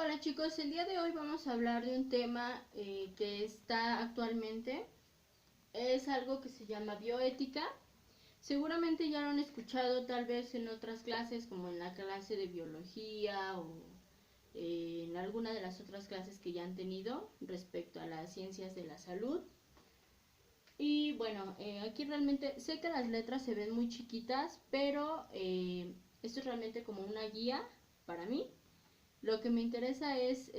Hola chicos, el día de hoy vamos a hablar de un tema que está actualmente. Es algo que se llama bioética. Seguramente ya lo han escuchado tal vez en otras clases, como en la clase de biología o en alguna de las otras clases que ya han tenido respecto a las ciencias de la salud. Y bueno, aquí realmente sé que las letras se ven muy chiquitas, pero esto es realmente como una guía para mí. Lo que me interesa es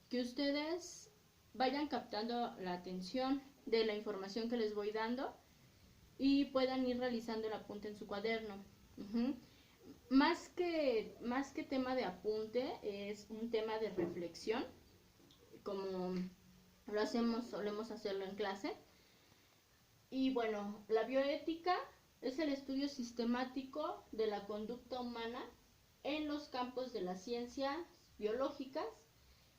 que ustedes vayan captando la atención de la información que les voy dando y puedan ir realizando el apunte en su cuaderno. Ujú. Más que tema de apunte, es un tema de reflexión, como lo hacemos, solemos hacerlo en clase. Y bueno, la bioética es el estudio sistemático de la conducta humana en los campos de las ciencias biológicas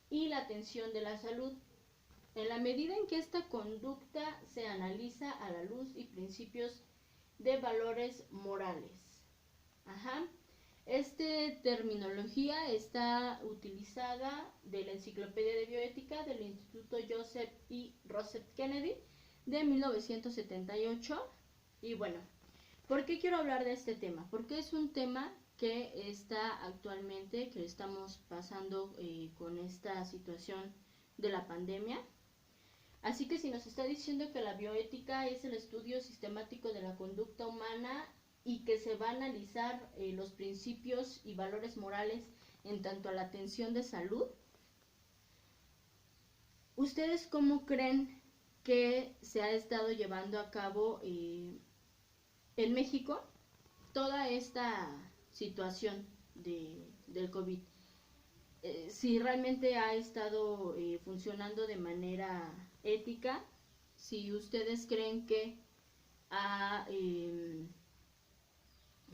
y la atención de la salud, en la medida en que esta conducta se analiza a la luz y principios de valores morales. Ajá. Esta terminología está utilizada de la Enciclopedia de Bioética del Instituto Joseph E. Rosette Kennedy de 1978. Y bueno, ¿por qué quiero hablar de este tema? Porque es un tema que está actualmente, que estamos pasando con esta situación de la pandemia. Así que si nos está diciendo que la bioética es el estudio sistemático de la conducta humana y que se va a analizar los principios y valores morales en tanto a la atención de salud, ¿ustedes cómo creen que se ha estado llevando a cabo en México toda esta situación del COVID? Si realmente ha estado funcionando de manera ética, si ustedes creen ha,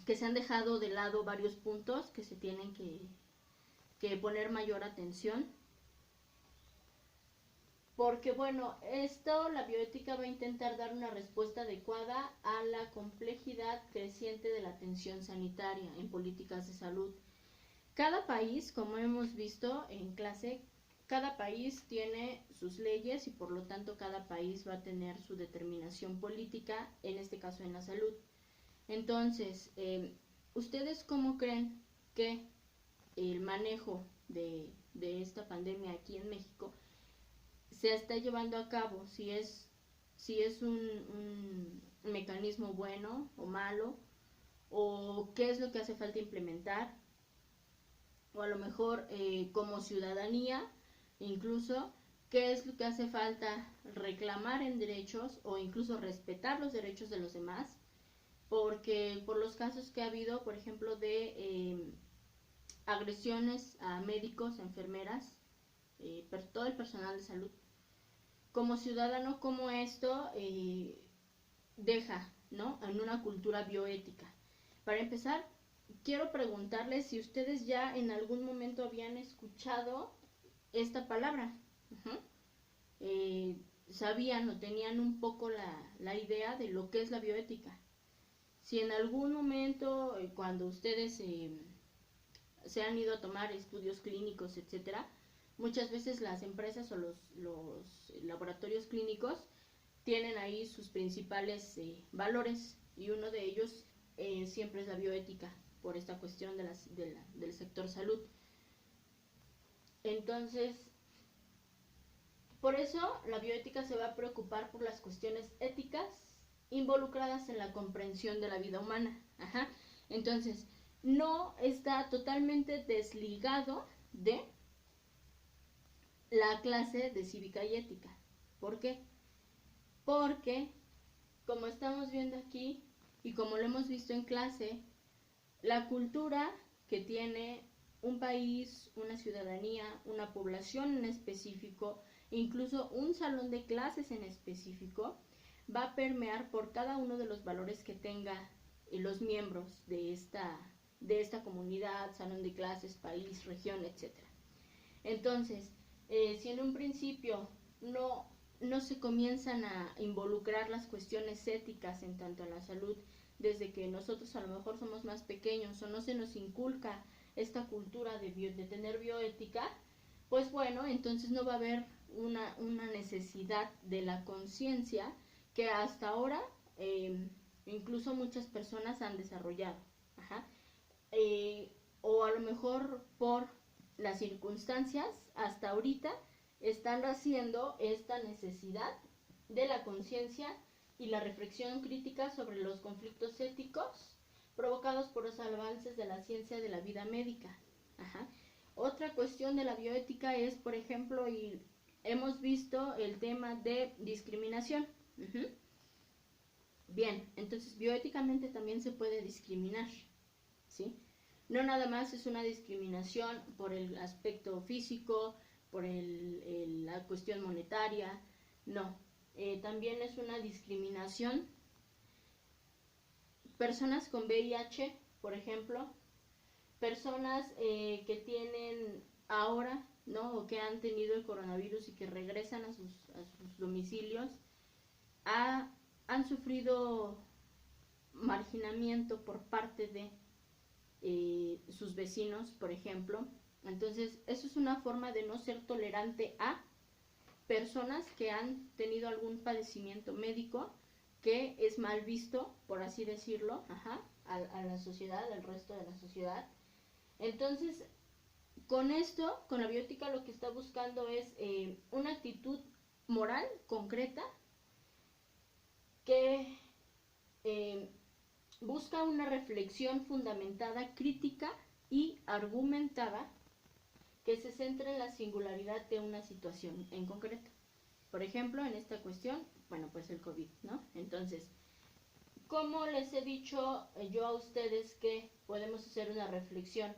que se han dejado de lado varios puntos que se tienen que poner mayor atención. Porque bueno, la bioética va a intentar dar una respuesta adecuada a la complejidad creciente de la atención sanitaria en políticas de salud. Cada país, como hemos visto en clase, cada país tiene sus leyes y por lo tanto cada país va a tener su determinación política, en este caso en la salud. Entonces, ¿ustedes cómo creen que el manejo de esta pandemia aquí en México se está llevando a cabo? Si es un mecanismo bueno o malo, o qué es lo que hace falta implementar, o a lo mejor como ciudadanía, incluso, qué es lo que hace falta reclamar en derechos o incluso respetar los derechos de los demás, porque por los casos que ha habido, por ejemplo, de agresiones a médicos, a enfermeras, todo el personal de salud, como ciudadano, como esto deja, ¿no?, en una cultura bioética. Para empezar, quiero preguntarles si ustedes ya en algún momento habían escuchado esta palabra. Uh-huh. Sabían o tenían un poco la idea de lo que es la bioética. Si en algún momento, cuando ustedes se han ido a tomar estudios clínicos, etcétera, muchas veces las empresas o los laboratorios clínicos tienen ahí sus principales valores, y uno de ellos siempre es la bioética, por esta cuestión del sector salud. Entonces, por eso la bioética se va a preocupar por las cuestiones éticas involucradas en la comprensión de la vida humana. Ajá. Entonces, no está totalmente desligado de la clase de cívica y ética. ¿Por qué? Porque, como estamos viendo aquí y como lo hemos visto en clase, la cultura que tiene un país, una ciudadanía, una población en específico, incluso un salón de clases en específico, va a permear por cada uno de los valores que tenga los miembros de esta comunidad, salón de clases, país, región, etc. Entonces, si en un principio no se comienzan a involucrar las cuestiones éticas en tanto a la salud, desde que nosotros a lo mejor somos más pequeños, o no se nos inculca esta cultura de tener bioética, pues bueno, entonces no va a haber una necesidad de la conciencia que hasta ahora incluso muchas personas han desarrollado. Ajá. O a lo mejor por las circunstancias hasta ahorita están haciendo esta necesidad de la conciencia y la reflexión crítica sobre los conflictos éticos provocados por los avances de la ciencia de la vida médica. Ajá. Otra cuestión de la bioética es, por ejemplo, y hemos visto el tema de discriminación. Uh-huh. Bien, entonces bioéticamente también se puede discriminar, ¿sí? No nada más es una discriminación por el aspecto físico, por la cuestión monetaria, no. También es una discriminación. Personas con VIH, por ejemplo, personas que tienen ahora, ¿no? O que han tenido el coronavirus y que regresan a sus domicilios, han sufrido marginamiento por parte de sus vecinos, por ejemplo. Entonces, eso es una forma de no ser tolerante a personas que han tenido algún padecimiento médico que es mal visto, por así decirlo, ajá, a la sociedad, al resto de la sociedad. Entonces, con esto, con la bioética, lo que está buscando es una actitud moral concreta que busca una reflexión fundamentada, crítica y argumentada que se centre en la singularidad de una situación en concreto. Por ejemplo, en esta cuestión, bueno, pues el COVID, ¿no? Entonces, ¿cómo les he dicho yo a ustedes que podemos hacer una reflexión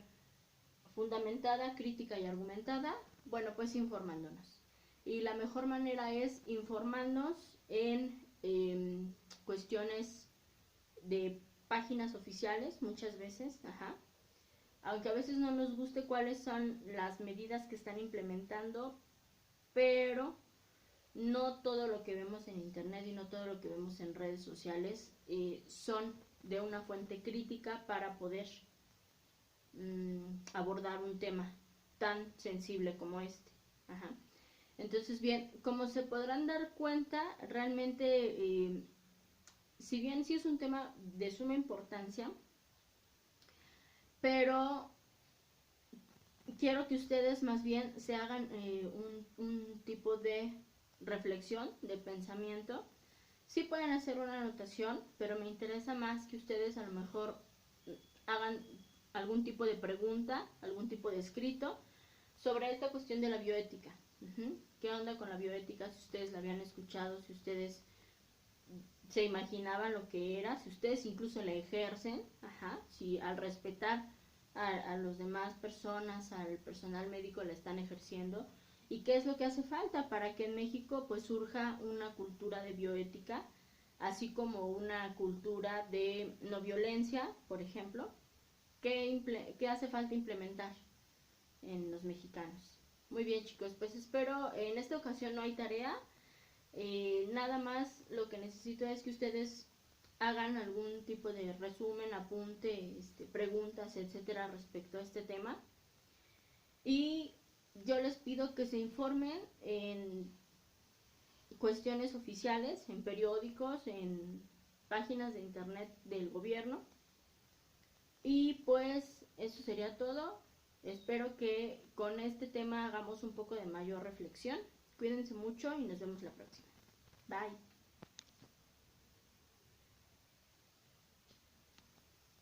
fundamentada, crítica y argumentada? Bueno, pues informándonos. Y la mejor manera es informarnos en cuestiones de páginas oficiales, muchas veces, ajá. Aunque a veces no nos guste cuáles son las medidas que están implementando, pero no todo lo que vemos en internet y no todo lo que vemos en redes sociales son de una fuente crítica para poder abordar un tema tan sensible como este. Ajá. Entonces, bien, como se podrán dar cuenta, realmente, si bien sí es un tema de suma importancia, pero quiero que ustedes más bien se hagan un tipo de reflexión, de pensamiento. Sí pueden hacer una anotación, pero me interesa más que ustedes a lo mejor hagan algún tipo de pregunta, algún tipo de escrito sobre esta cuestión de la bioética. ¿Qué onda con la bioética? Si ustedes la habían escuchado, si ustedes se imaginaban lo que era, si ustedes incluso la ejercen, ajá, si al respetar a los demás personas, al personal médico la están ejerciendo, y qué es lo que hace falta para que en México pues surja una cultura de bioética, así como una cultura de no violencia, por ejemplo, ¿qué hace falta implementar en los mexicanos? Muy bien, chicos, pues espero, en esta ocasión no hay tarea, nada más lo que necesito es que ustedes hagan algún tipo de resumen, apunte, preguntas, etcétera, respecto a este tema. Y yo les pido que se informen en cuestiones oficiales, en periódicos, en páginas de internet del gobierno. Y pues eso sería todo. Espero que con este tema hagamos un poco de mayor reflexión. Cuídense mucho y nos vemos la próxima. Bye.